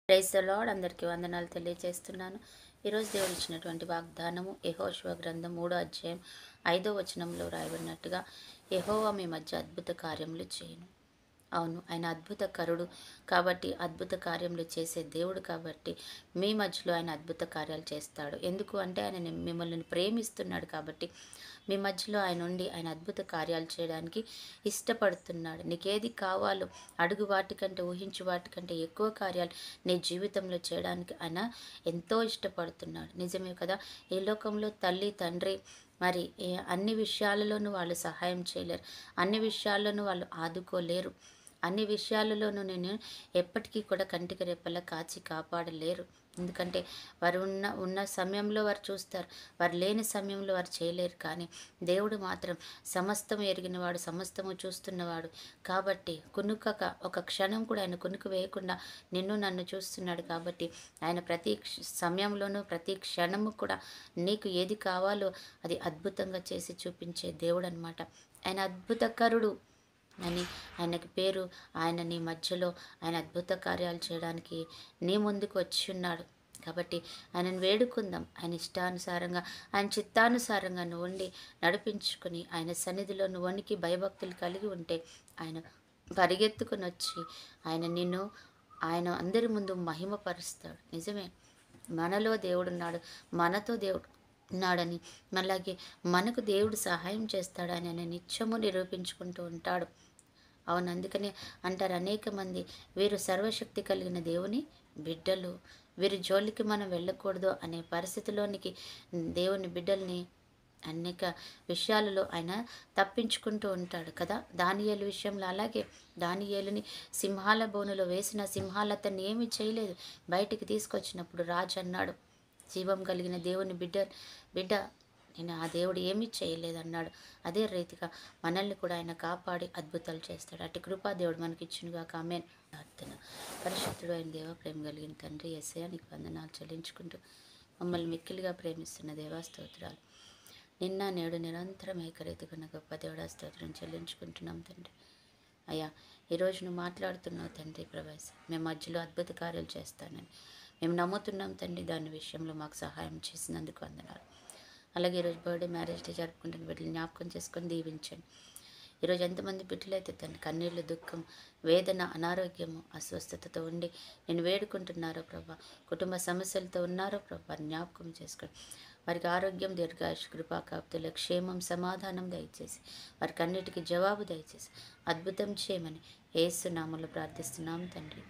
Praise the lord. అందరికీ వందనాలు తెలియజేస్తున్నాను. ఈరోజు దేవుడు ఇచ్చినటువంటి వాగ్దానము యెహోషువ గ్రంథం 3 అధ్యాయం 5 వచనంలో రాయబడినట్టుగా, యెహోవా మీ మధ్య అద్భుత కార్యములు చేయను. అవును, ఆయన అద్భుతకరుడు కాబట్టి, అద్భుత కార్యములు చేసే దేవుడు కాబట్టి, మీ మధ్యలో ఆయన అద్భుత కార్యాలు చేస్తాడు. ఎందుకు అంటే ఆయన మిమ్మల్ని ప్రేమిస్తున్నాడు కాబట్టి, మీ మధ్యలో ఆయన ఉండి ఆయన అద్భుత కార్యాలు చేయడానికి ఇష్టపడుతున్నాడు. నీకేది కావాలో అడుగు వాటికంటే, ఊహించు వాటికంటే ఎక్కువ కార్యాలు నీ జీవితంలో చేయడానికి ఆయన ఎంతో ఇష్టపడుతున్నాడు. నిజమే కదా. ఈ లోకంలో తల్లి తండ్రి మరి అన్ని విషయాలలోనూ వాళ్ళు సహాయం చేయలేరు, అన్ని విషయాల్లోనూ వాళ్ళు ఆదుకోలేరు, అన్ని విషయాలలోనూ నేను ఎప్పటికీ కూడా కంటికి రెప్పలా కాచి కాపాడలేరు. ఎందుకంటే వారు ఉన్న సమయంలో వారు చూస్తారు, వారు లేని సమయంలో వారు చేయలేరు. కానీ దేవుడు మాత్రం సమస్తము ఎరిగినవాడు, సమస్తము చూస్తున్నవాడు కాబట్టి కునుకక ఒక క్షణం కూడా ఆయన కునుకు వేయకుండా నిన్ను నన్ను చూస్తున్నాడు. కాబట్టి ఆయన ప్రతి సమయంలోనూ ప్రతి క్షణము కూడా నీకు ఏది కావాలో అది అద్భుతంగా చేసి చూపించే దేవుడు అనమాట. ఆయన అద్భుతకరుడు అని ఆయనకి పేరు. ఆయన నీ మధ్యలో ఆయన అద్భుత కార్యాలు చేయడానికి నీ ముందుకు వచ్చి ఉన్నాడు. కాబట్టి ఆయనను వేడుకుందాం. ఆయన ఇష్టానుసారంగా, ఆయన చిత్తానుసారంగా నువ్వు ఉండి నడిపించుకుని ఆయన సన్నిధిలో నువ్వు వణికి భయభక్తులు కలిగి ఉంటే ఆయన పరిగెత్తుకుని వచ్చి ఆయన అందరి ముందు మహిమపరుస్తాడు. నిజమే, మనలో దేవుడున్నాడు, మనతో దేవుడు ఉన్నాడని, అలాగే మనకు దేవుడు సహాయం చేస్తాడని ఆయన నిత్యము నిరూపించుకుంటూ ఉంటాడు. అవును, అందుకనే అంటారు అనేక మంది, వీరు సర్వశక్తి కలిగిన దేవుని బిడ్డలు, వీరి జోలికి మనం వెళ్ళకూడదు అనే పరిస్థితిలోనికి దేవుని బిడ్డల్ని అనేక విషయాలలో ఆయన తప్పించుకుంటూ ఉంటాడు కదా. దానియేలు విషయంలో అలాగే, దానియేలుని సింహాల బోనులో వేసిన సింహాలు అతన్ని ఏమీ చేయలేదు. బయటికి తీసుకొచ్చినప్పుడు రాజు అన్నాడు, జీవం కలిగిన దేవుని బిడ్డ నేను ఆ దేవుడు ఏమీ చేయలేదన్నాడు. అదే రీతిగా మనల్ని కూడా ఆయన కాపాడి అద్భుతాలు చేస్తాడు. అటు కృపా దేవుడు మనకి ఇచ్చినగా. ఆమేన్. ప్రార్థన. పరిశుద్ధుడు అయిన దేవ, ప్రేమ కలిగిన తండ్రి యేసయ్య, నీకు వందనాలు చెల్లించుకుంటూ మమ్మల్ని మిక్కిలిగా ప్రేమిస్తున్న దేవా స్తోత్రాలు. నిన్న నేడు నిరంతరం ఏకరీతిగా గొప్ప దేవుడా స్తోత్రం చెల్లించుకుంటున్నాం తండ్రి. అయ్యా, ఈరోజు నువ్వు మాట్లాడుతున్నావు తండ్రి ప్రభాస్, మేము మధ్యలో అద్భుత కార్యాలు చేస్తానని మేము నమ్ముతున్నాం తండ్రి. దాని విషయంలో మాకు సహాయం చేసినందుకు వందనాలు. అలాగే ఈరోజు బర్త్డే, మ్యారేజ్ డే జరుపుకుంటున్న బిడ్డలు జ్ఞాపకం చేసుకొని దీవించండి. ఈరోజు ఎంతమంది బిడ్డలైతే తండ్రి కన్నీళ్ళు, దుఃఖం, వేదన, అనారోగ్యము, అస్వస్థతతో ఉండి నేను వేడుకుంటున్నారో ప్రభా, కుటుంబ సమస్యలతో ఉన్నారో ప్రభా, జ్ఞాపకం చేసుకోండి. వారికి ఆరోగ్యం, దీర్ఘాయుష్, కృపా కాపుతుల క్షేమం, సమాధానం దయచేసి వారికి అన్నిటికీ జవాబు దయచేసి అద్భుతం చేయమని యేసు నామములో ప్రార్థిస్తున్నాం తండ్రి.